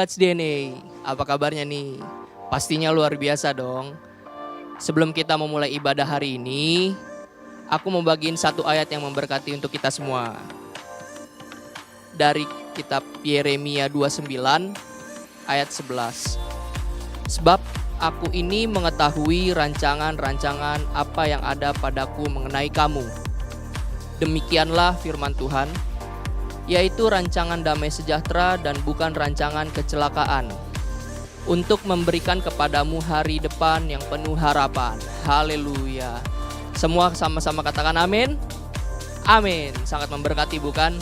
God's DNA. Apa kabarnya nih? Pastinya luar biasa dong. Sebelum kita memulai ibadah hari ini, aku mau bagiin satu ayat yang memberkati untuk kita semua. Dari kitab Yeremia 29 ayat 11. Sebab aku ini mengetahui rancangan-rancangan apa yang ada padaku mengenai kamu. Demikianlah firman Tuhan, yaitu rancangan damai sejahtera dan bukan rancangan kecelakaan, untuk memberikan kepadamu hari depan yang penuh harapan. Haleluya. Semua sama-sama katakan amin. Amin. Sangat memberkati bukan?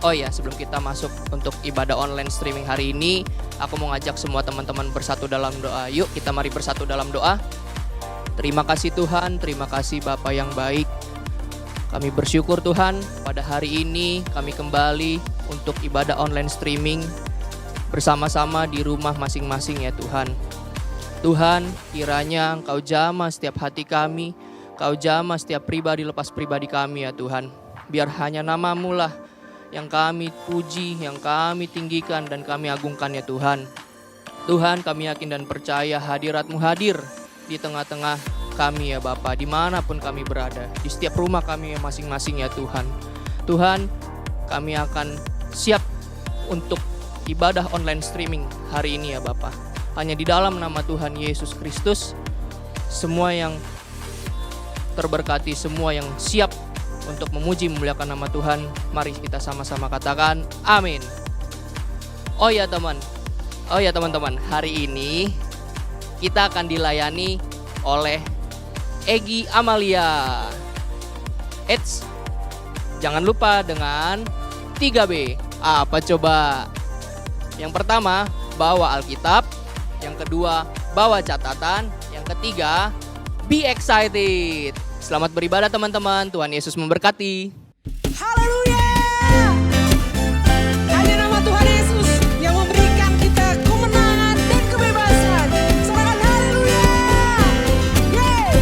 Oh iya, sebelum kita masuk untuk ibadah online streaming hari ini, aku mau ngajak semua teman-teman bersatu dalam doa. Yuk kita mari bersatu dalam doa. Terima kasih Tuhan, terima kasih Bapa yang baik. Kami bersyukur Tuhan, pada hari ini kami kembali untuk ibadah online streaming bersama-sama di rumah masing-masing ya Tuhan. Tuhan, kiranya Engkau jamah setiap hati kami, Engkau jamah setiap pribadi lepas pribadi kami ya Tuhan. Biar hanya nama-Mu lah yang kami puji, yang kami tinggikan dan kami agungkan ya Tuhan. Tuhan, kami yakin dan percaya hadirat-Mu hadir di tengah-tengah kami ya Bapa, dimanapun kami berada, di setiap rumah kami masing-masing ya Tuhan. Tuhan, kami akan siap untuk ibadah online streaming hari ini ya Bapa. Hanya di dalam nama Tuhan Yesus Kristus, semua yang terberkati, semua yang siap untuk memuji memuliakan nama Tuhan, mari kita sama-sama katakan amin. Oh ya teman-teman, hari ini kita akan dilayani oleh Egy Amalia. Eits, jangan lupa dengan 3B. Apa coba? Yang pertama, bawa Alkitab. Yang kedua, bawa catatan. Yang ketiga, be excited. Selamat beribadah teman-teman. Tuhan Yesus memberkati. Haleluya. Hanya nama Tuhan Yesus yang memberikan kita kemenangan dan kebebasan. Sorakan haleluya. Yeay.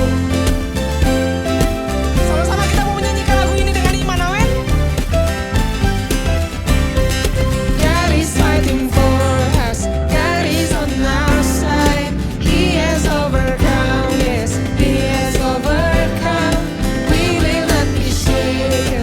Sama-sama kita mau menyanyikan lagu ini dengan iman, amin. God is fighting for us. God is on our side. He has overcome. Yes, He has overcome. We will not be shaken.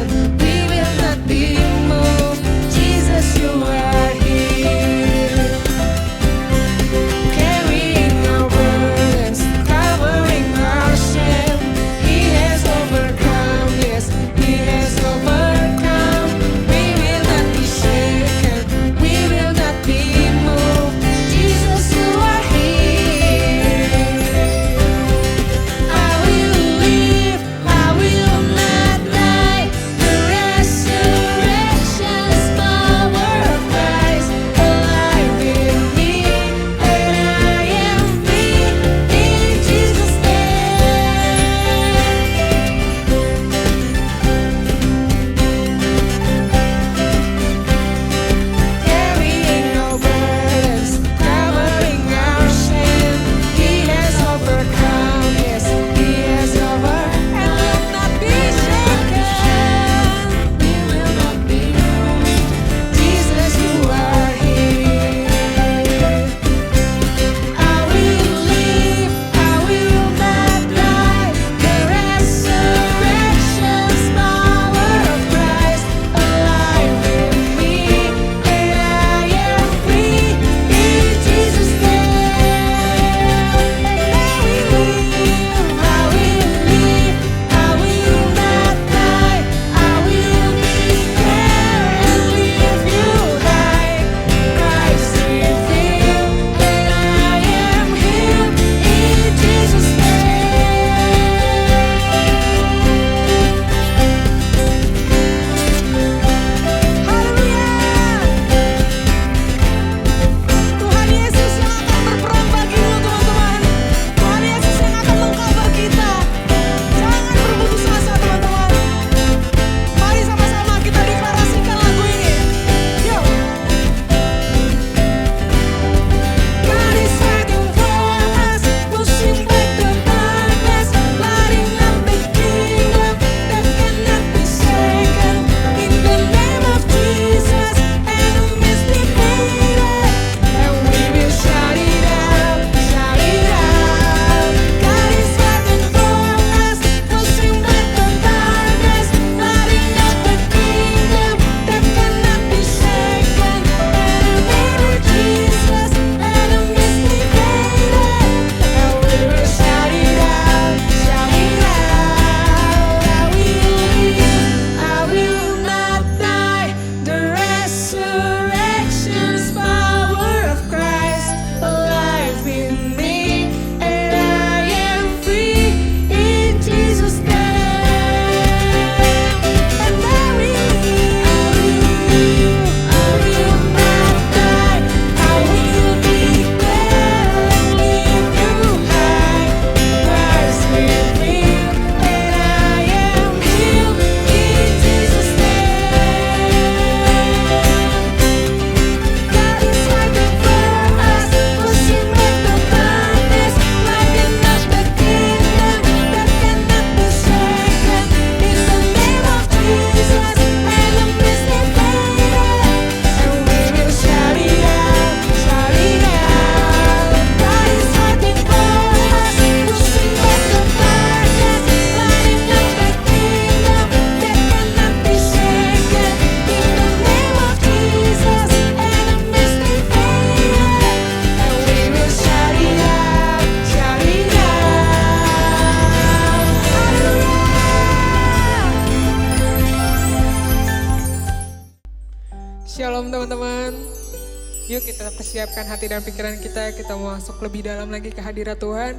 Persiapkan hati dan pikiran kita mau masuk lebih dalam lagi ke hadirat Tuhan.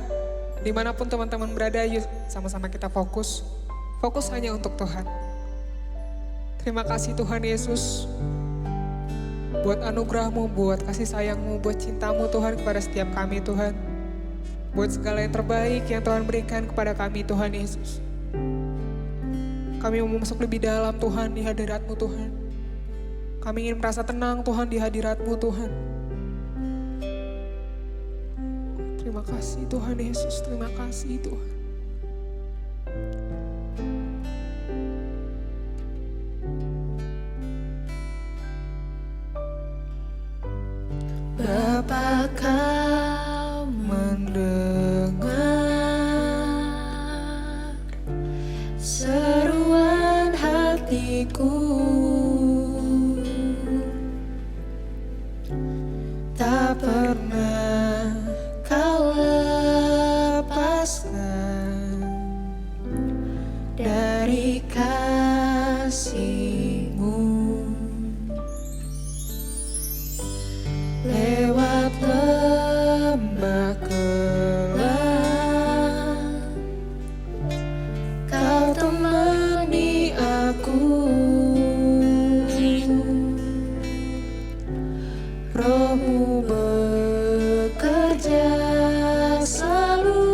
Dimanapun teman-teman berada, yuk sama-sama kita fokus. Fokus hanya untuk Tuhan. Terima kasih Tuhan Yesus, buat anugerah-Mu, buat kasih sayang-Mu, buat cinta-Mu Tuhan kepada setiap kami Tuhan. Buat segala yang terbaik yang Tuhan berikan kepada kami Tuhan Yesus. Kami mau masuk lebih dalam Tuhan di hadirat-Mu Tuhan. Kami ingin merasa tenang Tuhan di hadirat-Mu Tuhan. Terima kasih Tuhan Yesus, terima kasih Tuhan. Bapa, Kau mendengar seruan hatiku, tak pernah Kau lepaskan dari kasih-Mu. Lewat lembah gelap, Kau temani aku. Roh-Mu bekerja selalu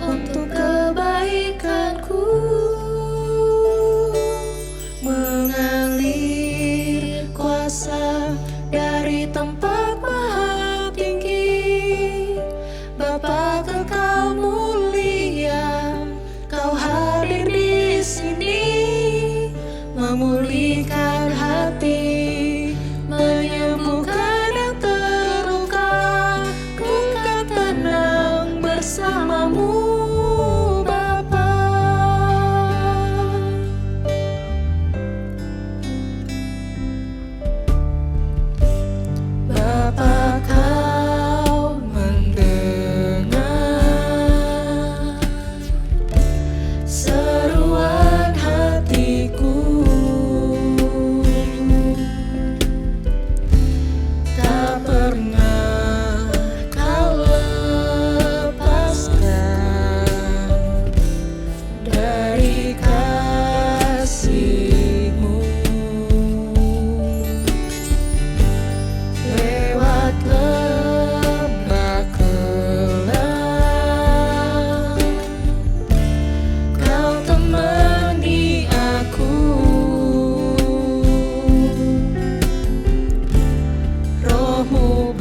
untuk kebaikanku, mengalir kuasa dari tempat maha tinggi. Bapa kekal mulia, Kau hadir di sini, memulihkan hati, menyembuhkan yang terluka. Ku kan tenang bersama-Mu Bapa. Bapa, Kau mendengar seruan hatiku, tak pernah Kau lepaskan dari kasih-Mu. Lewat lembah gelap, Kau temani aku. Roh-Mu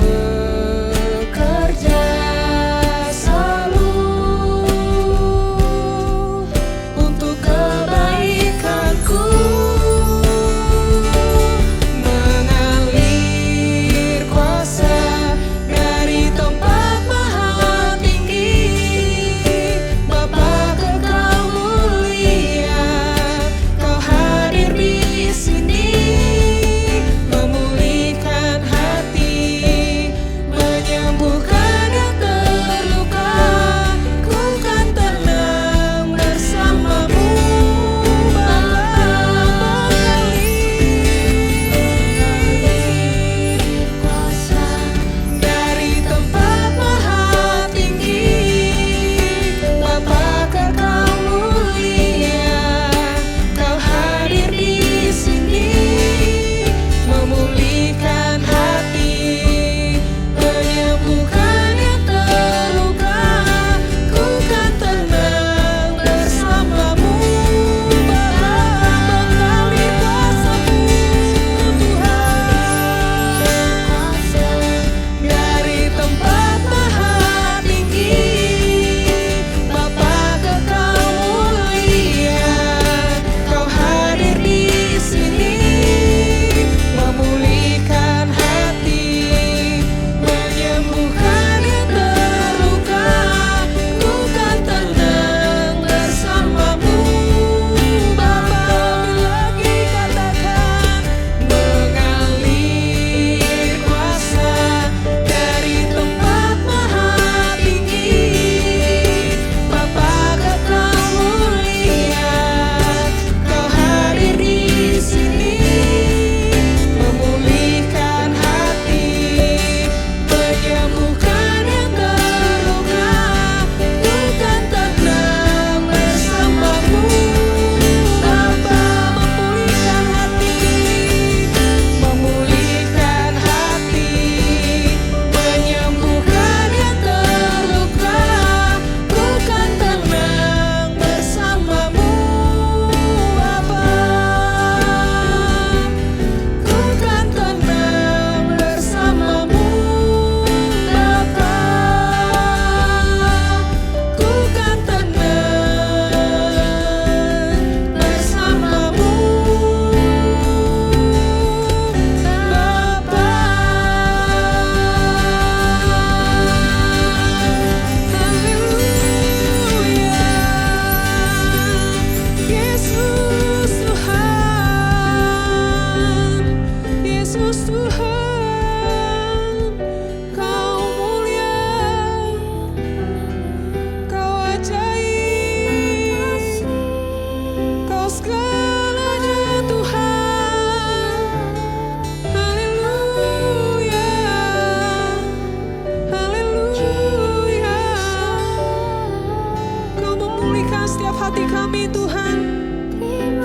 kami Tuhan.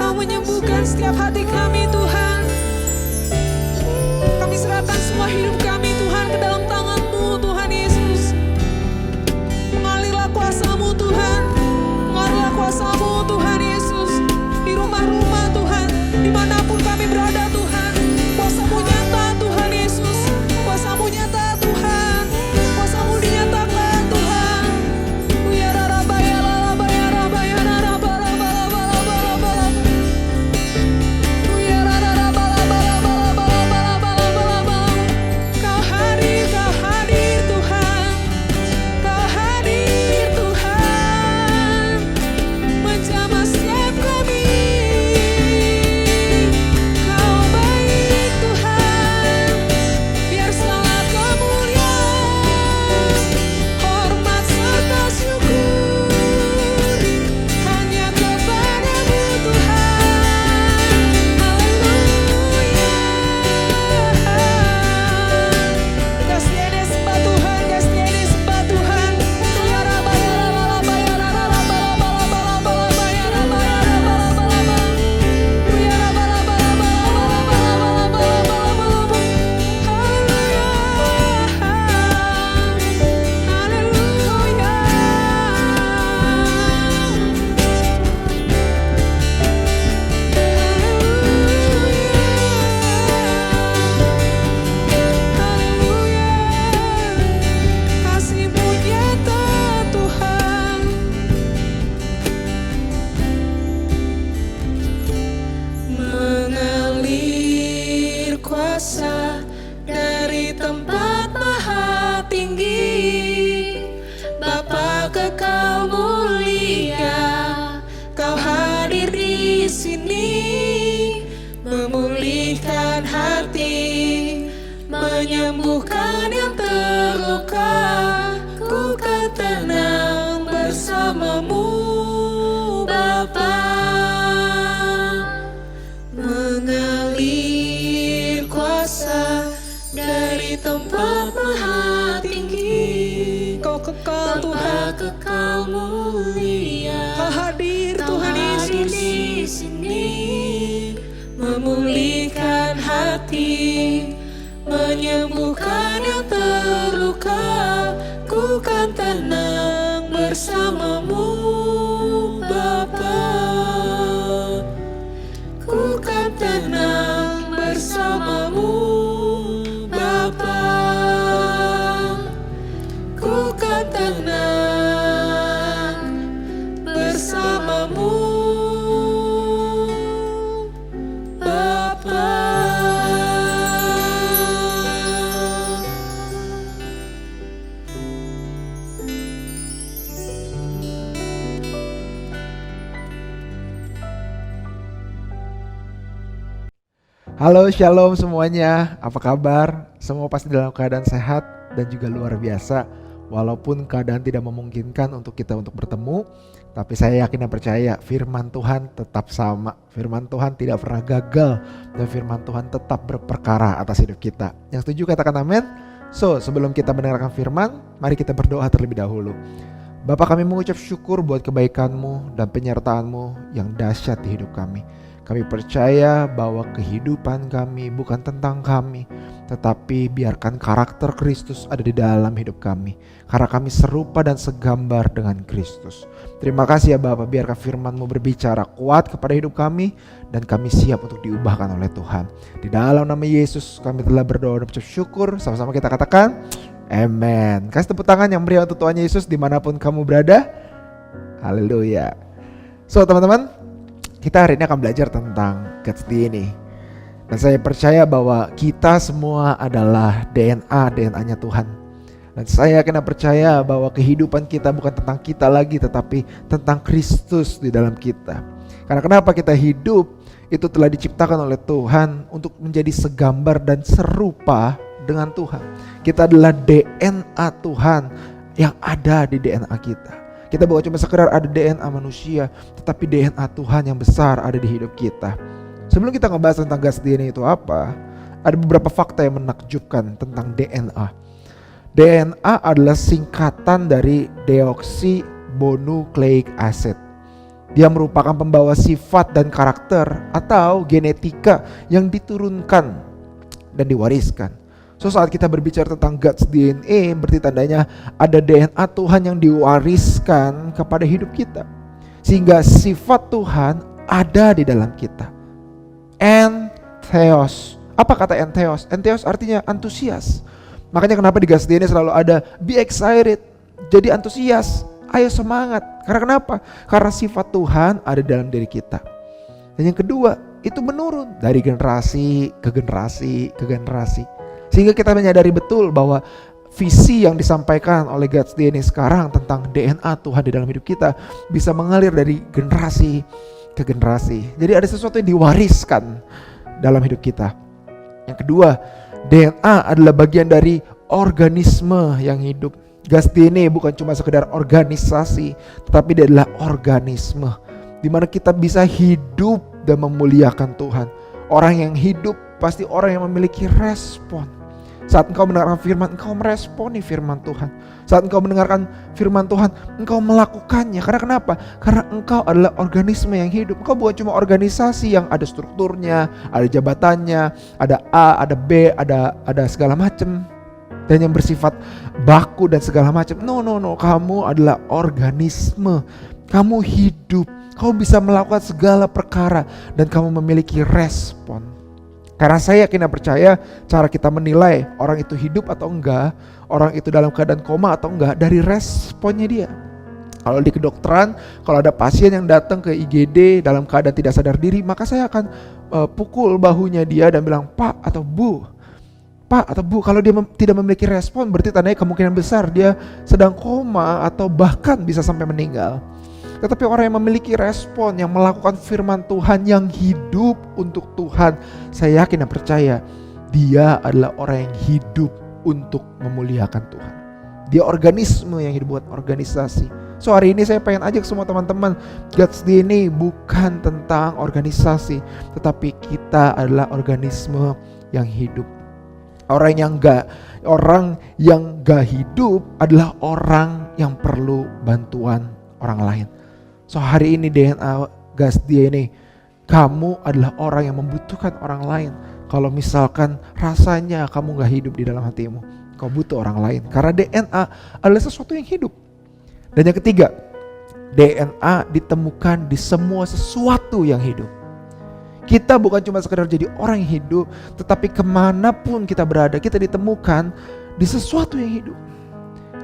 Kau menyembuhkan setiap hati kami Tuhan. Kami serahkan semua hidup kami Tuhan ke dalam tangan-Mu Tuhan Yesus. Mengalirlah kuasa-Mu Tuhan. Mengalirlah kuasa-Mu Tuhan Yesus. Di rumah-rumah Tuhan, dimanapun kami berada Tuhan. Kuasa-Mu nyata Tuhan Yesus. Kuasa-Mu nyata Tuhan. Kuasa-Mu dinyatakan Tuhan. Kau hadir Tuhan. Kau hadir Tuhan. Menjamah setiap kami. Kau baik Tuhan. Biar selalu kemuliaan, hormat serta syukur hanya kepada-Mu Tuhan. Haleluya. Kasih ini sembah Tuhan, kasih ini sembah Tuhan. Kasih-Mu nyata Tuhan. Mengalir kuasa dari tempat maha tinggi, Bapa kekal mulia, Kau hadir di sini, memulihkan hati, menyembuhkan yang terluka, ku kan tenang bersama-Mu Bapa. Mengalir kuasa dari tempat maha tinggi, Kau kekal Tuhan, kekal mulia, Kau hadir Tuhan Yesus di sini, memulihkan hati, menyembuhkan yang terluka, ku kan tenang bersama-Mu Bapa. Ku kan tenang bersama-Mu Bapa. Ku kan tenang bersama-Mu Bapa. Halo, shalom semuanya. Apa kabar? Semua pasti dalam keadaan sehat dan juga luar biasa. Walaupun keadaan tidak memungkinkan untuk kita untuk bertemu, tapi saya yakin dan percaya firman Tuhan tetap sama. Firman Tuhan tidak pernah gagal dan firman Tuhan tetap berperkara atas hidup kita. Yang setuju katakan amin. So, sebelum kita mendengarkan firman, mari kita berdoa terlebih dahulu. Bapa, kami mengucap syukur buat kebaikan-Mu dan penyertaan-Mu yang dahsyat di hidup kami. Kami percaya bahwa kehidupan kami bukan tentang kami, tetapi biarkan karakter Kristus ada di dalam hidup kami, karena kami serupa dan segambar dengan Kristus. Terima kasih ya Bapa, biarkan firman-Mu berbicara kuat kepada hidup kami, dan kami siap untuk diubahkan oleh Tuhan. Di dalam nama Yesus kami telah berdoa dan mengucap syukur. Sama-sama kita katakan amen. Kasih tepuk tangan yang meriah untuk Tuhan Yesus dimanapun kamu berada. Haleluya. So teman-teman, kita hari ini akan belajar tentang God's DNA. Dan saya percaya bahwa kita semua adalah DNA-nya Tuhan. Dan saya kena percaya bahwa kehidupan kita bukan tentang kita lagi, tetapi tentang Kristus di dalam kita. Karena kenapa kita hidup, itu telah diciptakan oleh Tuhan untuk menjadi segambar dan serupa dengan Tuhan. Kita adalah DNA Tuhan yang ada di DNA kita. Kita bukan cuma sekedar ada DNA manusia, tetapi DNA Tuhan yang besar ada di hidup kita. Sebelum kita ngebahas tentang God's DNA itu apa, ada beberapa fakta yang menakjubkan tentang DNA. DNA adalah singkatan dari deoksibonukleik acid. Dia merupakan pembawa sifat dan karakter atau genetika yang diturunkan dan diwariskan. So saat kita berbicara tentang God's DNA, berarti tandanya ada DNA Tuhan yang diwariskan kepada hidup kita. Sehingga sifat Tuhan ada di dalam kita. Entheos. Apa kata entheos? Entheos artinya antusias. Makanya kenapa di God's DNA selalu ada be excited. Jadi antusias. Ayo semangat. Karena kenapa? Karena sifat Tuhan ada dalam diri kita. Dan yang kedua, itu menurun dari generasi ke generasi ke generasi. Sehingga kita menyadari betul bahwa visi yang disampaikan oleh God's DNA sekarang tentang DNA Tuhan di dalam hidup kita bisa mengalir dari generasi ke generasi. Jadi ada sesuatu yang diwariskan dalam hidup kita. Yang kedua, DNA adalah bagian dari organisme yang hidup. God's DNA bukan cuma sekedar organisasi, tetapi dia adalah organisme di mana kita bisa hidup dan memuliakan Tuhan. Orang yang hidup pasti orang yang memiliki respon. Saat engkau mendengarkan firman, engkau meresponi firman Tuhan. Saat engkau mendengarkan firman Tuhan, engkau melakukannya. Karena kenapa? Karena engkau adalah organisme yang hidup. Engkau bukan cuma organisasi yang ada strukturnya, ada jabatannya, ada A, ada B, ada segala macam, dan yang bersifat baku dan segala macam. No. Kamu adalah organisme. Kamu hidup. Kamu bisa melakukan segala perkara dan kamu memiliki respon. Karena saya yakin dan percaya cara kita menilai orang itu hidup atau enggak, orang itu dalam keadaan koma atau enggak, dari responnya dia. Kalau di kedokteran, kalau ada pasien yang datang ke IGD dalam keadaan tidak sadar diri, maka saya akan pukul bahunya dia dan bilang, Pak atau Bu, kalau dia tidak memiliki respon, berarti tandanya kemungkinan besar dia sedang koma atau bahkan bisa sampai meninggal. Tetapi orang yang memiliki respon, yang melakukan firman Tuhan, yang hidup untuk Tuhan, saya yakin dan percaya dia adalah orang yang hidup untuk memuliakan Tuhan. Dia organisme yang hidup buat organisasi. So hari ini saya pengen ajak semua teman-teman, God's DNA bukan tentang organisasi, tetapi kita adalah organisme yang hidup. Orang yang gak hidup adalah orang yang perlu bantuan orang lain. So hari ini DNA God's DNA, kamu adalah orang yang membutuhkan orang lain. Kalau misalkan rasanya kamu gak hidup di dalam hatimu, kau butuh orang lain. Karena DNA adalah sesuatu yang hidup. Dan yang ketiga, DNA ditemukan di semua sesuatu yang hidup. Kita bukan cuma sekedar jadi orang yang hidup, tetapi kemanapun kita berada, kita ditemukan di sesuatu yang hidup.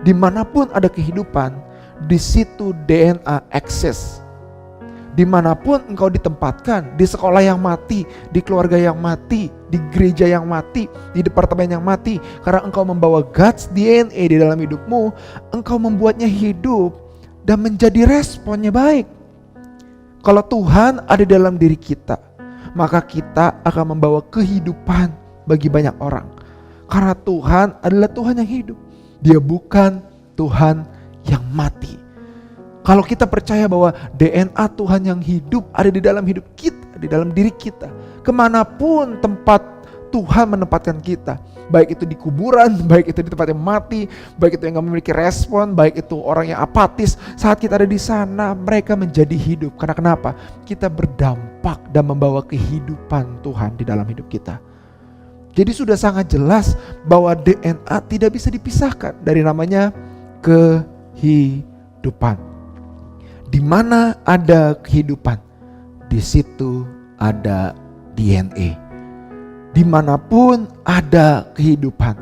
Dimanapun ada kehidupan, di situ DNA eksis. Dimanapun engkau ditempatkan, di sekolah yang mati, di keluarga yang mati, di gereja yang mati, di departemen yang mati, karena engkau membawa God's DNA di dalam hidupmu, engkau membuatnya hidup dan menjadi responnya baik. Kalau Tuhan ada dalam diri kita, maka kita akan membawa kehidupan bagi banyak orang. Karena Tuhan adalah Tuhan yang hidup. Dia bukan Tuhan yang mati. Kalau kita percaya bahwa DNA Tuhan yang hidup ada di dalam hidup kita, di dalam diri kita, kemanapun tempat Tuhan menempatkan kita, baik itu di kuburan, baik itu di tempat yang mati, baik itu yang gak memiliki respon, baik itu orang yang apatis, saat kita ada di sana mereka menjadi hidup. Karena kenapa? Kita berdampak dan membawa kehidupan Tuhan di dalam hidup kita. Jadi sudah sangat jelas bahwa DNA tidak bisa dipisahkan dari namanya kehidupan. Di mana ada kehidupan, di situ ada DNA. Dimanapun ada kehidupan,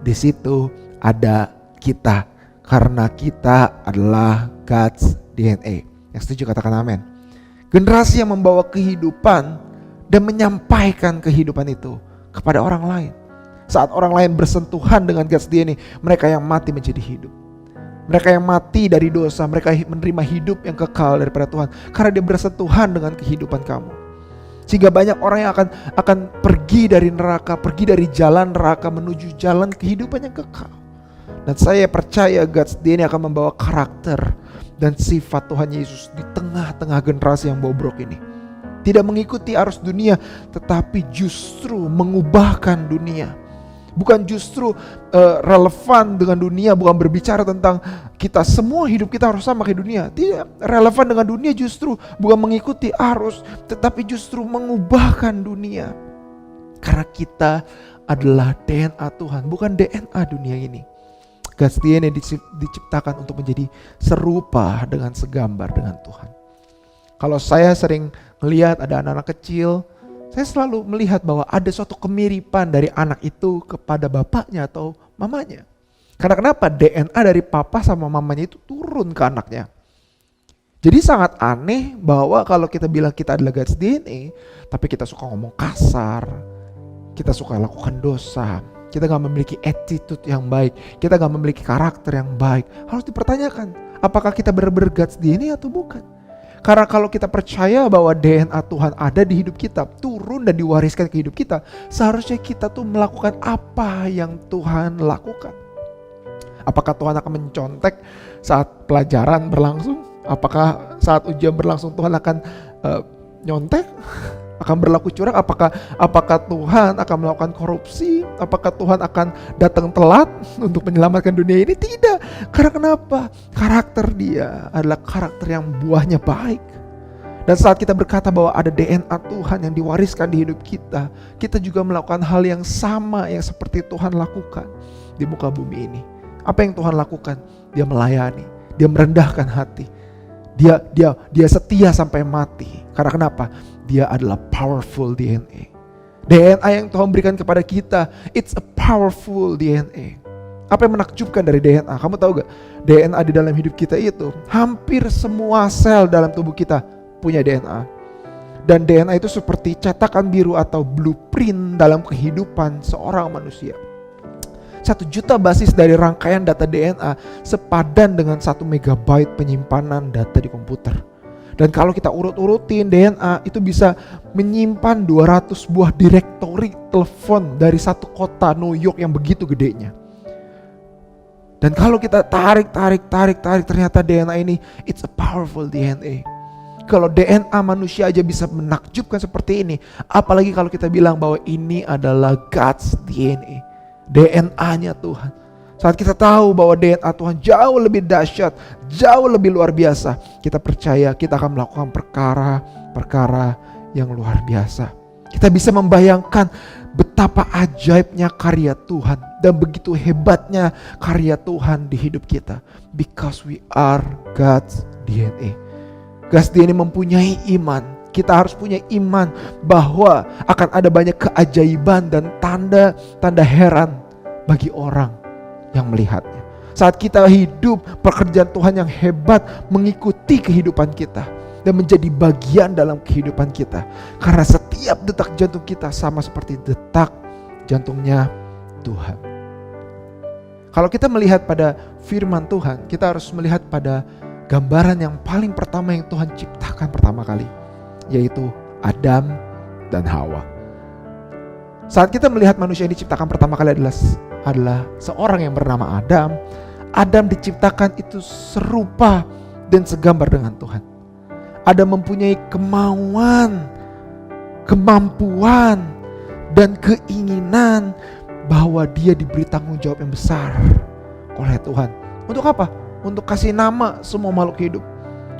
di situ ada kita. Karena kita adalah God's DNA. Yang setuju katakan amin. Generasi yang membawa kehidupan dan menyampaikan kehidupan itu kepada orang lain. Saat orang lain bersentuhan dengan God's DNA, mereka yang mati menjadi hidup. Mereka yang mati dari dosa, mereka menerima hidup yang kekal daripada Tuhan. Karena dia bersentuhan dengan kehidupan kamu. Sehingga banyak orang yang akan pergi dari neraka, pergi dari jalan neraka menuju jalan kehidupan yang kekal. Dan saya percaya God's DNA akan membawa karakter dan sifat Tuhan Yesus di tengah-tengah generasi yang bobrok ini. Tidak mengikuti arus dunia, tetapi justru mengubahkan dunia. Bukan justru relevan dengan dunia, bukan berbicara tentang kita semua hidup kita harus sama kayak dunia. Tidak, relevan dengan dunia justru bukan mengikuti arus, tetapi justru mengubahkan dunia. Karena kita adalah DNA Tuhan, bukan DNA dunia ini. God's DNA diciptakan untuk menjadi serupa dengan segambar dengan Tuhan. Kalau saya sering melihat ada anak-anak kecil, saya selalu melihat bahwa ada suatu kemiripan dari anak itu kepada bapaknya atau mamanya. Karena kenapa? DNA dari papa sama mamanya itu turun ke anaknya. Jadi sangat aneh bahwa kalau kita bilang kita adalah God's DNA, tapi kita suka ngomong kasar, kita suka lakukan dosa, kita gak memiliki attitude yang baik, kita gak memiliki karakter yang baik. Harus dipertanyakan, apakah kita benar-benar God's DNA atau bukan? Karena kalau kita percaya bahwa DNA Tuhan ada di hidup kita, turun dan diwariskan ke hidup kita, seharusnya kita tuh melakukan apa yang Tuhan lakukan. Apakah Tuhan akan mencontek saat pelajaran berlangsung? Apakah saat ujian berlangsung Tuhan akan nyontek? Akan berlaku curang? Apakah Tuhan akan melakukan korupsi? Apakah Tuhan akan datang telat untuk menyelamatkan dunia ini? Tidak. Karena kenapa? Karakter dia adalah karakter yang buahnya baik. Dan saat kita berkata bahwa ada DNA Tuhan yang diwariskan di hidup kita, kita juga melakukan hal yang sama yang seperti Tuhan lakukan di muka bumi ini. Apa yang Tuhan lakukan? Dia melayani, dia merendahkan hati, dia setia sampai mati. Karena kenapa? Dia adalah powerful DNA. DNA yang Tuhan berikan kepada kita, it's a powerful DNA. Apa yang menakjubkan dari DNA? Kamu tahu gak? DNA di dalam hidup kita itu, hampir semua sel dalam tubuh kita punya DNA. Dan DNA itu seperti cetakan biru atau blueprint dalam kehidupan seorang manusia. 1 juta basis dari rangkaian data DNA sepadan dengan 1 megabyte penyimpanan data di komputer. Dan kalau kita urut-urutin DNA itu bisa menyimpan 200 buah direktori telepon dari satu kota New York yang begitu gedenya. Dan kalau kita tarik ternyata DNA ini it's a powerful DNA. Kalau DNA manusia aja bisa menakjubkan seperti ini, apalagi kalau kita bilang bahwa ini adalah God's DNA, DNA-nya Tuhan. Saat kita tahu bahwa DNA Tuhan jauh lebih dahsyat, jauh lebih luar biasa, kita percaya kita akan melakukan perkara yang luar biasa. Kita bisa membayangkan betapa ajaibnya karya Tuhan dan begitu hebatnya karya Tuhan di hidup kita. Because we are God's DNA. God's DNA mempunyai iman. Kita harus punya iman bahwa akan ada banyak keajaiban dan tanda heran bagi orang yang melihatnya. Saat kita hidup, pekerjaan Tuhan yang hebat mengikuti kehidupan kita dan menjadi bagian dalam kehidupan kita. Karena setiap detak jantung kita sama seperti detak jantungnya Tuhan. Kalau kita melihat pada firman Tuhan, kita harus melihat pada gambaran yang paling pertama yang Tuhan ciptakan pertama kali, yaitu Adam dan Hawa. Saat kita melihat manusia yang diciptakan pertama kali adalah seorang yang bernama Adam. Adam diciptakan itu serupa dan segambar dengan Tuhan. Adam mempunyai kemampuan, dan keinginan bahwa dia diberi tanggung jawab yang besar oleh Tuhan. Untuk apa? Untuk kasih nama semua makhluk hidup.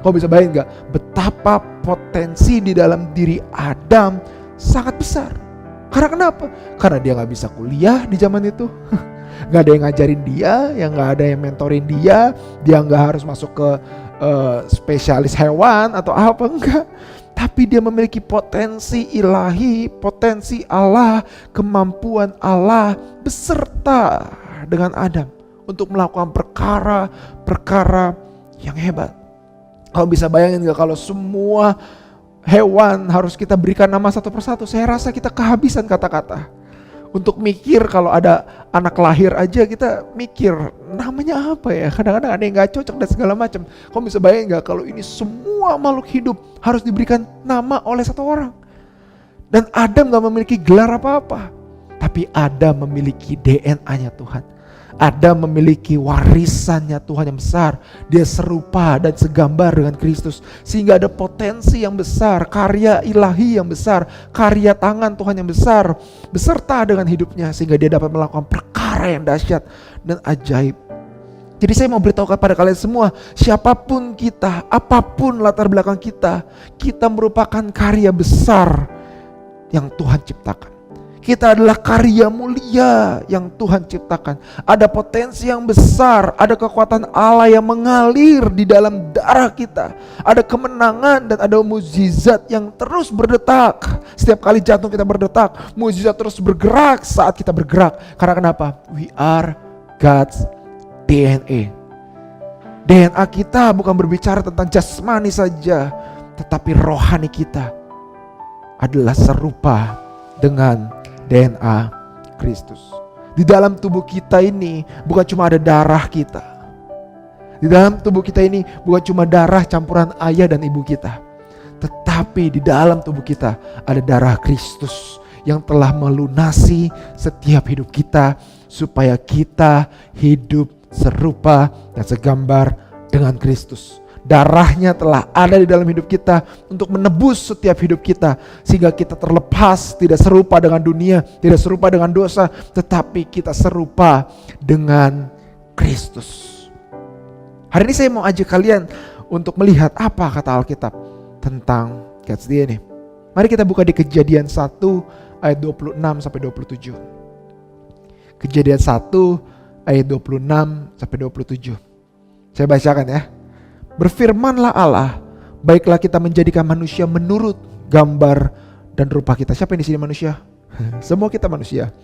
Kau bisa bayangin gak betapa potensi di dalam diri Adam sangat besar. Karena kenapa? Karena dia gak bisa kuliah di zaman itu. Gak ada yang ngajarin dia, yang gak ada yang mentorin dia gak harus masuk ke spesialis hewan atau apa, enggak. Tapi dia memiliki potensi ilahi, potensi Allah, kemampuan Allah beserta dengan Adam untuk melakukan perkara yang hebat. Kau bisa bayangin gak kalau semua hewan harus kita berikan nama satu persatu? Saya rasa kita kehabisan kata-kata. Untuk mikir kalau ada anak lahir aja kita mikir namanya apa ya. Kadang-kadang ada yang gak cocok dan segala macam. Kau bisa bayangin gak kalau ini semua makhluk hidup harus diberikan nama oleh satu orang. Dan Adam gak memiliki gelar apa-apa. Tapi Adam memiliki DNA-nya Tuhan. Adam memiliki warisannya Tuhan yang besar. Dia serupa dan segambar dengan Kristus. Sehingga ada potensi yang besar, karya ilahi yang besar, karya tangan Tuhan yang besar, beserta dengan hidupnya. Sehingga dia dapat melakukan perkara yang dahsyat dan ajaib. Jadi saya mau beritahu kepada kalian semua, siapapun kita, apapun latar belakang kita, kita merupakan karya besar yang Tuhan ciptakan. Kita adalah karya mulia yang Tuhan ciptakan. Ada potensi yang besar, ada kekuatan Allah yang mengalir di dalam darah kita. Ada kemenangan dan ada mukjizat yang terus berdetak. Setiap kali jantung kita berdetak, mukjizat terus bergerak saat kita bergerak. Karena kenapa? We are God's DNA. DNA kita bukan berbicara tentang jasmani saja, tetapi rohani kita adalah serupa dengan DNA Kristus. Di dalam tubuh kita ini bukan cuma ada darah kita. Di dalam tubuh kita ini bukan cuma darah campuran ayah dan ibu kita. Tetapi di dalam tubuh kita ada darah Kristus yang telah melunasi setiap hidup kita supaya kita hidup serupa dan segambar dengan Kristus. Darahnya telah ada di dalam hidup kita untuk menebus setiap hidup kita. Sehingga kita terlepas, tidak serupa dengan dunia, tidak serupa dengan dosa, tetapi kita serupa dengan Kristus. Hari ini saya mau ajak kalian untuk melihat apa kata Alkitab tentang God's DNA. Mari kita buka di Kejadian 1 ayat 26 sampai 27. Kejadian 1 ayat 26 sampai 27. Saya bacakan ya. Berfirmanlah Allah, baiklah kita menjadikan manusia menurut gambar dan rupa kita. Siapa yang di sini manusia? Semua kita manusia.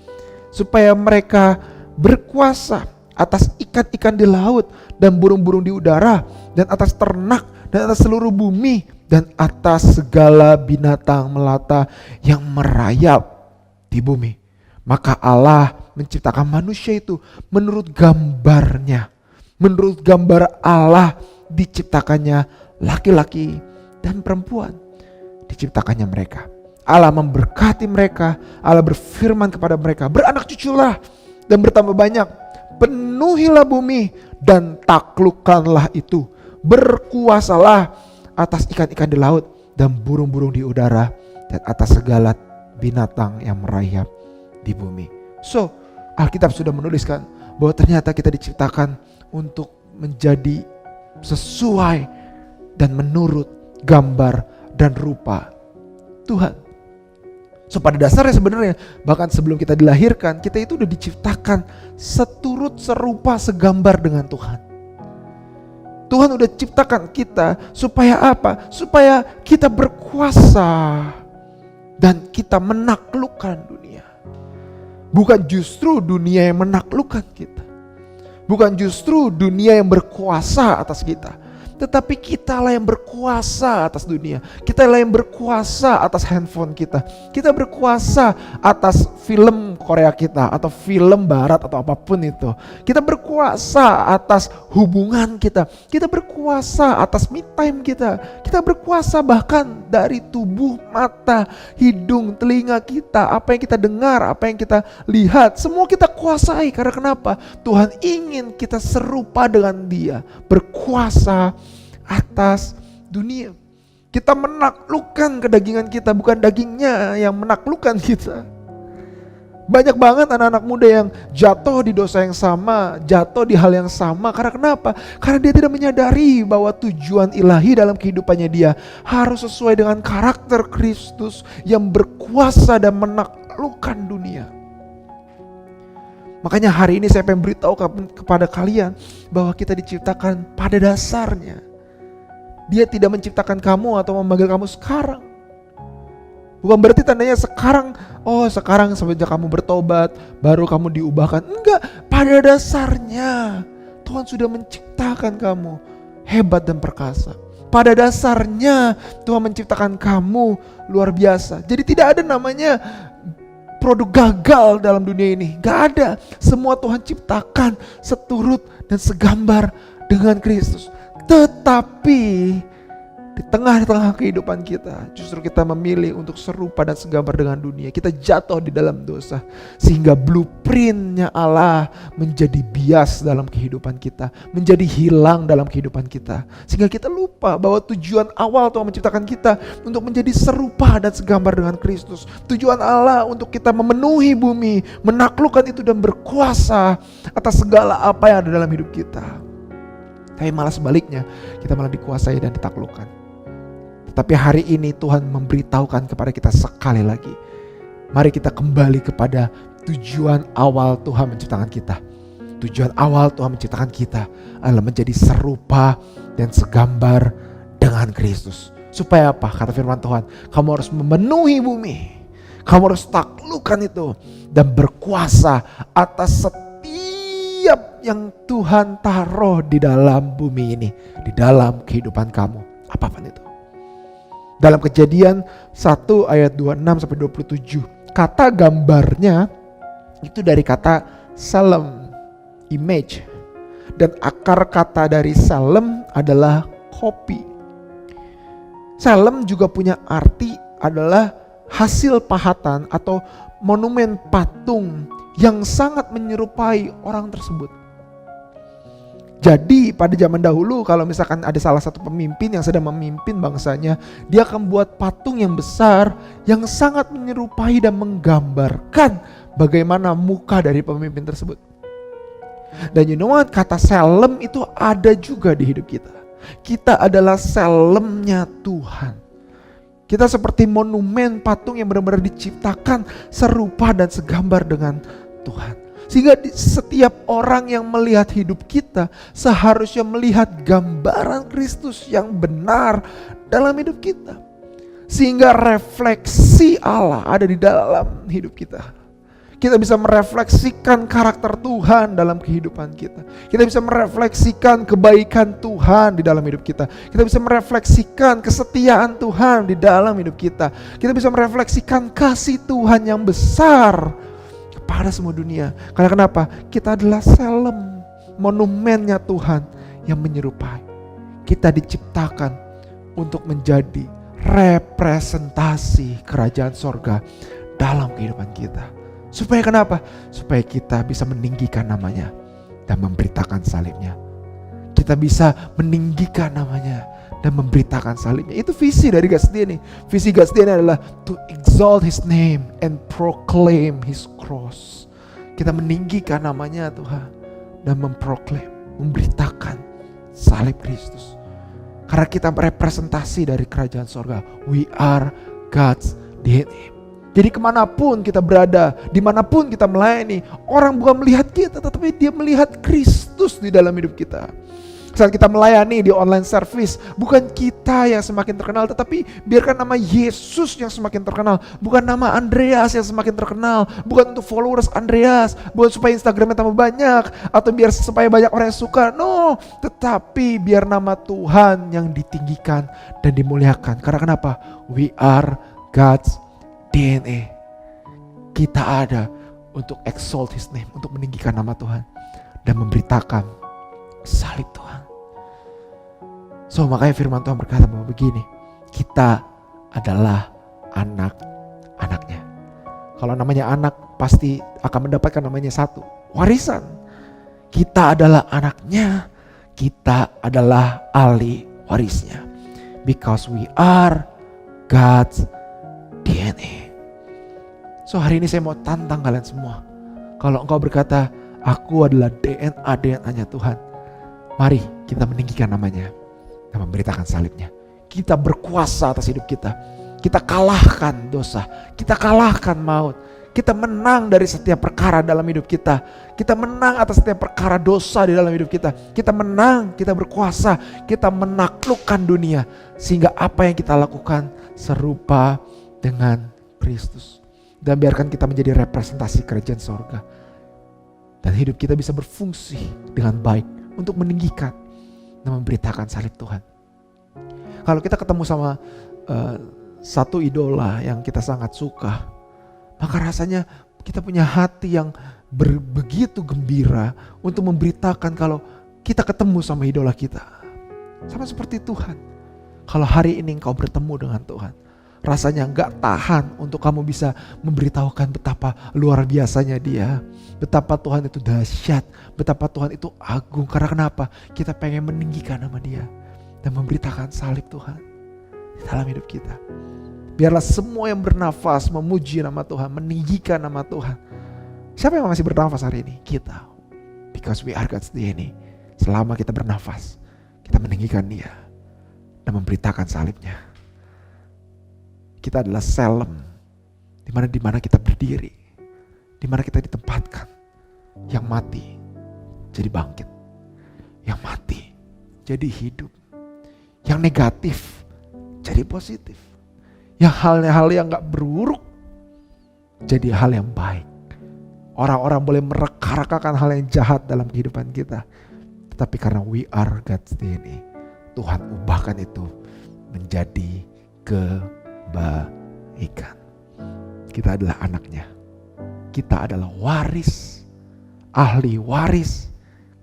Supaya mereka berkuasa atas ikan-ikan di laut dan burung-burung di udara dan atas ternak dan atas seluruh bumi dan atas segala binatang melata yang merayap di bumi. Maka Allah menciptakan manusia itu menurut gambarnya. Menurut gambar Allah diciptakannya laki-laki dan perempuan. Diciptakannya mereka. Allah memberkati mereka. Allah berfirman kepada mereka, beranak cuculah dan bertambah banyak. Penuhilah bumi dan taklukkanlah itu. Berkuasalah atas ikan-ikan di laut dan burung-burung di udara dan atas segala binatang yang merayap di bumi. So, Alkitab sudah menuliskan bahwa ternyata kita diciptakan untuk menjadi sesuai dan menurut gambar dan rupa Tuhan. So pada dasarnya sebenarnya bahkan sebelum kita dilahirkan, kita itu udah diciptakan seturut serupa segambar dengan Tuhan. Tuhan udah ciptakan kita supaya apa? Supaya kita berkuasa dan kita menaklukkan dunia. Bukan justru dunia yang menaklukkan kita. Bukan justru dunia yang berkuasa atas kita, tetapi kitalah yang berkuasa atas dunia. Kitalah yang berkuasa atas handphone kita. Kita berkuasa atas film Korea kita atau film barat atau apapun itu. Kita berkuasa atas hubungan kita. Kita berkuasa atas me time kita. Kita berkuasa bahkan dari tubuh, mata, hidung, telinga kita. Apa yang kita dengar, apa yang kita lihat, semua kita kuasai. Karena kenapa? Tuhan ingin kita serupa dengan Dia, berkuasa atas dunia. Kita menaklukkan kedagingan kita, bukan dagingnya yang menaklukkan kita. Banyak banget anak-anak muda yang jatuh di dosa yang sama, jatuh di hal yang sama. Karena kenapa? Karena dia tidak menyadari bahwa tujuan ilahi dalam kehidupannya dia harus sesuai dengan karakter Kristus yang berkuasa dan menaklukkan dunia. Makanya hari ini saya pengen beritahu kepada kalian bahwa kita diciptakan pada dasarnya. Dia tidak menciptakan kamu atau memanggil kamu sekarang. Bukan berarti tandanya sekarang, sekarang semenjak kamu bertobat, baru kamu diubahkan. Enggak, pada dasarnya Tuhan sudah menciptakan kamu hebat dan perkasa. Pada dasarnya Tuhan menciptakan kamu luar biasa. Jadi tidak ada namanya produk gagal dalam dunia ini. Gak ada. Semua Tuhan ciptakan seturut dan segambar dengan Kristus. Tetapi Di tengah-tengah kehidupan kita, justru kita memilih untuk serupa dan segambar dengan dunia. Kita jatuh di dalam dosa, sehingga blueprintnya Allah menjadi bias dalam kehidupan kita, menjadi hilang dalam kehidupan kita. Sehingga kita lupa bahwa tujuan awal Tuhan menciptakan kita untuk menjadi serupa dan segambar dengan Kristus. Tujuan Allah untuk kita memenuhi bumi, menaklukkan itu dan berkuasa atas segala apa yang ada dalam hidup kita. Tapi malah sebaliknya, kita malah dikuasai dan ditaklukkan. Tapi hari ini Tuhan memberitahukan kepada kita sekali lagi, mari kita kembali kepada tujuan awal Tuhan menciptakan kita. Tujuan awal Tuhan menciptakan kita adalah menjadi serupa dan segambar dengan Kristus. Supaya apa? Kata firman Tuhan, kamu harus memenuhi bumi, kamu harus taklukkan itu dan berkuasa atas setiap yang Tuhan taruh di dalam bumi ini, di dalam kehidupan kamu, apapun itu. Dalam Kejadian 1 ayat 26-27, kata gambarnya itu dari kata salem, image. Dan akar kata dari salem adalah kopi. Salem juga punya arti adalah hasil pahatan atau monumen patung yang sangat menyerupai orang tersebut. Jadi pada zaman dahulu kalau misalkan ada salah satu pemimpin yang sedang memimpin bangsanya, dia akan buat patung yang besar yang sangat menyerupai dan menggambarkan bagaimana muka dari pemimpin tersebut. Dan you know what? Kata salem itu ada juga di hidup kita. Kita adalah salemnya Tuhan. Kita seperti monumen patung yang benar-benar diciptakan serupa dan segambar dengan Tuhan. Sehingga setiap orang yang melihat hidup kita seharusnya melihat gambaran Kristus yang benar dalam hidup kita. Sehingga refleksi Allah ada di dalam hidup kita. Kita bisa merefleksikan karakter Tuhan dalam kehidupan kita. Kita bisa merefleksikan kebaikan Tuhan di dalam hidup kita. Kita bisa merefleksikan kesetiaan Tuhan di dalam hidup kita. Kita bisa merefleksikan kasih Tuhan yang besar pada semua dunia. Karena kenapa? Kita adalah salem, monumennya Tuhan yang menyerupai. Kita diciptakan untuk menjadi representasi kerajaan sorga dalam kehidupan kita. Supaya kenapa? Supaya kita bisa meninggikan namanya dan memberitakan salibnya. Kita bisa meninggikan namanya dan memberitakan salibnya. Itu visi dari Gadsden nih. Visi Gadsden adalah to exalt his name and proclaim his cross. Kita meninggikan namanya Tuhan dan memproklaim, memberitakan salib Kristus. Karena kita representasi dari kerajaan sorga. We are God's DNA. Jadi kemanapun kita berada, dimanapun kita melayani, orang bukan melihat kita, tetapi dia melihat Kristus di dalam hidup kita. Saat kita melayani di online service, bukan kita yang semakin terkenal, tetapi biarkan nama Yesus yang semakin terkenal. Bukan nama Andreas yang semakin terkenal, bukan untuk followers Andreas, bukan supaya Instagramnya tambah banyak, atau biar supaya banyak orang yang suka. No, tetapi biar nama Tuhan yang ditinggikan dan dimuliakan. Karena kenapa? We are God's DNA. Kita ada untuk exalt his name, untuk meninggikan nama Tuhan dan memberitakan salib Tuhan. So makanya firman Tuhan berkata bahwa begini, kita adalah anak-anaknya. Kalau namanya anak pasti akan mendapatkan namanya satu, warisan. Kita adalah anaknya, kita adalah ahli warisnya. Because we are God's DNA. So hari ini saya mau tantang kalian semua. Kalau engkau berkata, aku adalah DNA-nya Tuhan, mari kita meninggikan namanya dan memberitakan salibnya. Kita berkuasa atas hidup kita. Kita kalahkan dosa. Kita kalahkan maut. Kita menang dari setiap perkara dalam hidup kita. Kita menang atas setiap perkara dosa di dalam hidup kita. Kita menang, kita berkuasa. Kita menaklukkan dunia. Sehingga apa yang kita lakukan serupa dengan Kristus. Dan biarkan kita menjadi representasi kerajaan sorga. Dan hidup kita bisa berfungsi dengan baik untuk meninggikan dan memberitakan salib Tuhan. Kalau kita ketemu sama satu idola yang kita sangat suka, maka rasanya kita punya hati yang begitu gembira untuk memberitakan kalau kita ketemu sama idola kita. Sama seperti Tuhan. Kalau hari ini engkau bertemu dengan Tuhan, rasanya gak tahan untuk kamu bisa memberitahukan betapa luar biasanya Dia. Betapa Tuhan itu dahsyat, betapa Tuhan itu agung. Karena kenapa? Kita pengen meninggikan nama Dia dan memberitakan salib Tuhan di dalam hidup kita. Biarlah semua yang bernafas memuji nama Tuhan, meninggikan nama Tuhan. Siapa yang masih bernafas hari ini? Kita. Because we are God's DNA. Selama kita bernafas, kita meninggikan Dia dan memberitakan salibnya. Kita adalah Salem, di mana kita berdiri, di mana kita ditempatkan. Yang mati jadi bangkit, yang mati jadi hidup, yang negatif jadi positif, yang hal-hal yang gak buruk jadi hal yang baik. Orang-orang boleh mereka-rekakan hal yang jahat dalam kehidupan kita, tetapi karena we are God's DNA, Tuhan ubahkan itu menjadi kebaikan. Kita adalah anaknya. Kita adalah waris, ahli waris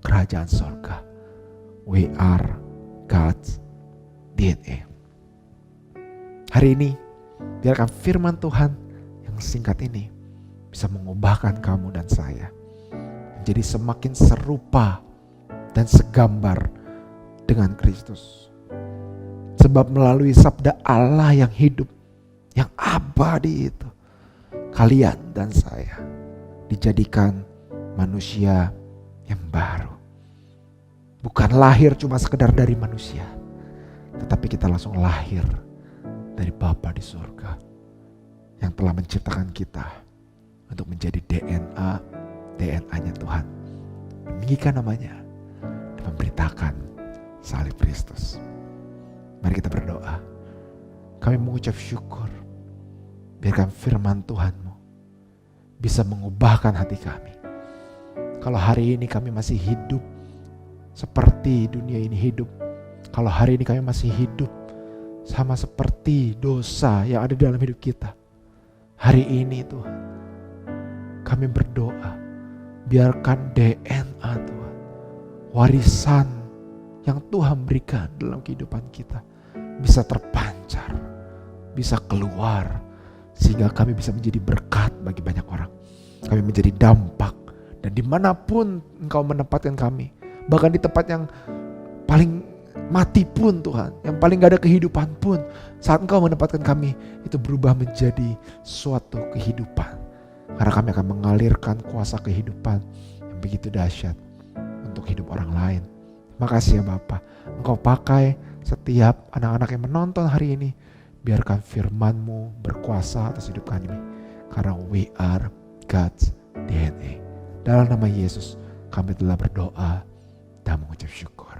kerajaan sorga. We are God's DNA. Hari ini, biarkan firman Tuhan yang singkat ini bisa mengubahkan kamu dan saya menjadi semakin serupa dan segambar dengan Kristus. Sebab melalui sabda Allah yang hidup, yang abadi itu, kalian dan saya dijadikan manusia yang baru. Bukan lahir cuma sekedar dari manusia, tetapi kita langsung lahir dari Bapa di surga yang telah menciptakan kita untuk menjadi DNA-nya Tuhan, meninggikan namanya dan memberitakan salib Kristus. Mari kita berdoa. Kami mengucap syukur, biarkan firman Tuhan-Mu bisa mengubahkan hati kami. Kalau hari ini kami masih hidup seperti dunia ini hidup, kalau hari ini kami masih hidup sama seperti dosa yang ada dalam hidup kita, hari ini Tuhan, kami berdoa, biarkan DNA Tuhan, warisan yang Tuhan berikan dalam kehidupan kita bisa terpancar, bisa keluar, sehingga kami bisa menjadi berkat bagi banyak orang. Kami menjadi dampak, dan dimanapun Engkau menempatkan kami, bahkan di tempat yang paling mati pun Tuhan, yang paling gak ada kehidupan pun, saat Engkau menempatkan kami, itu berubah menjadi suatu kehidupan. Karena kami akan mengalirkan kuasa kehidupan yang begitu dahsyat untuk hidup orang lain. Makasih ya Bapa, Engkau pakai setiap anak-anak yang menonton hari ini. Biarkan firman-Mu berkuasa atas hidup kami, karena we are God's DNA. Dalam nama Yesus kami telah berdoa dan mengucap syukur.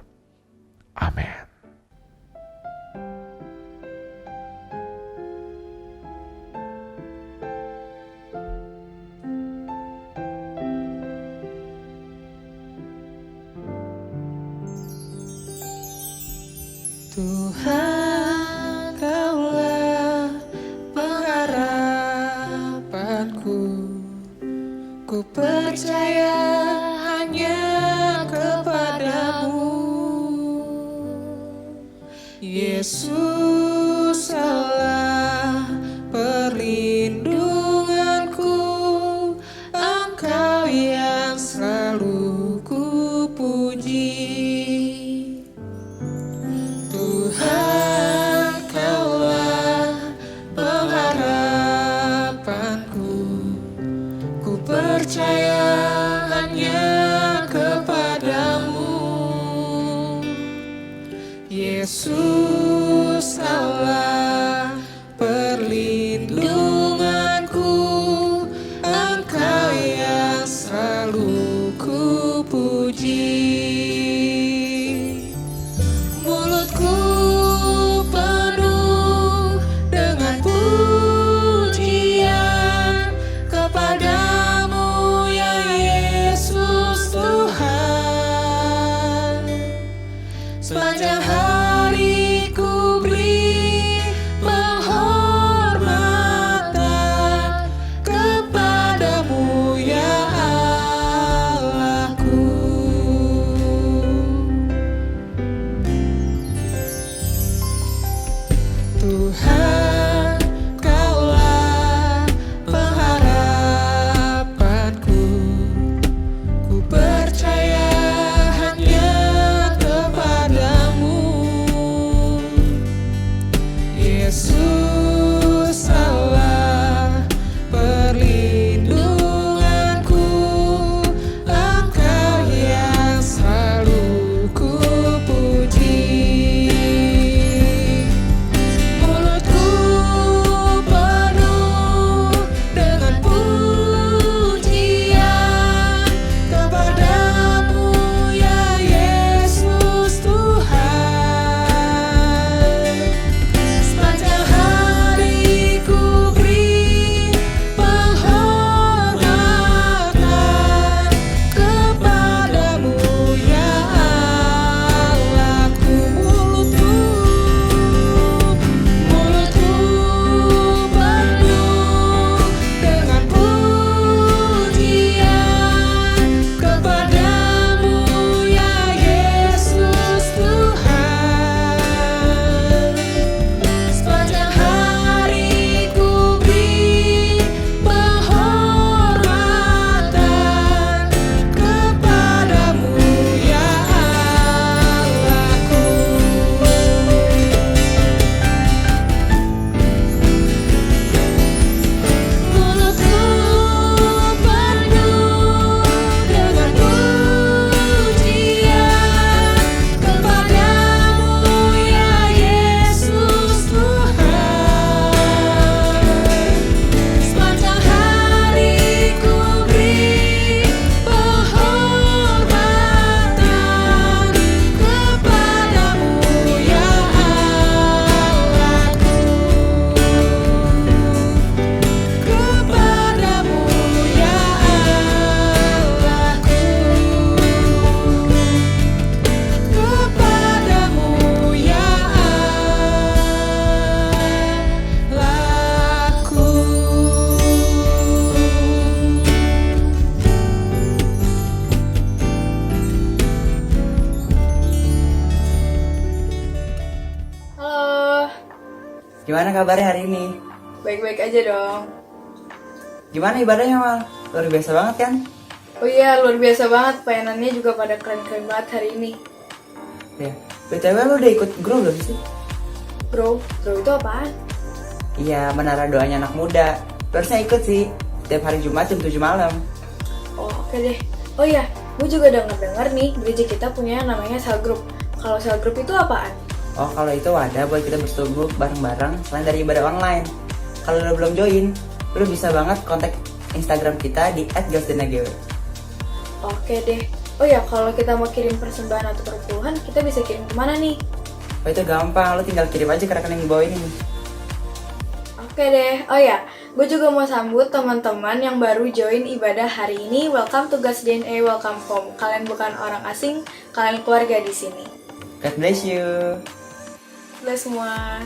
Amin. Tuhan, Kaulah pengharapanku. Ku percaya hanya kepadamu, Yesus Allah perlindunganku. Engkau yang selalu ku puji. Tuhan, Kaulah pengharapanku. Ku percaya hanya kepadamu, Yesus Allah perlindunganku. Engkau yang selalu ku puji. Mulutku penuh dengan pujian kepadamu ya Yesus Tuhan. Sepanjang hari ku beri penghormatan kepadamu ya Allahku. Gimana kabarnya hari ini? Baik-baik aja dong. Gimana ibadahnya, Mal? Luar biasa banget kan? Oh iya, luar biasa banget. Pelayanannya juga pada keren-keren banget hari ini. Ya, BTW lu udah ikut grow belum sih? Bro itu apaan? Iya, menara doanya anak muda. Lu harusnya ikut sih. Setiap hari Jumat jam 7 malam. Oh, oke deh. Oh iya, gue juga denger-dengar nih, gereja kita punya yang namanya cell group. Kalau cell group itu apaan? Oh, kalau itu wadah buat kita bersetubuh bareng-bareng selain dari ibadah online. Kalau lu belum join, lu bisa banget kontak Instagram kita di @girlsdenagw. Oke deh. Oh ya, kalau kita mau kirim persembahan atau perpuluhan, kita bisa kirim kemana nih? Oh, itu gampang, lu tinggal kirim aja ke rekening di bawah ini nih. Oke deh. Oh ya, gue juga mau sambut teman-teman yang baru join ibadah hari ini. Welcome to God's DNA, welcome home. Kalian bukan orang asing, kalian keluarga di sini. God bless you. Bless semua.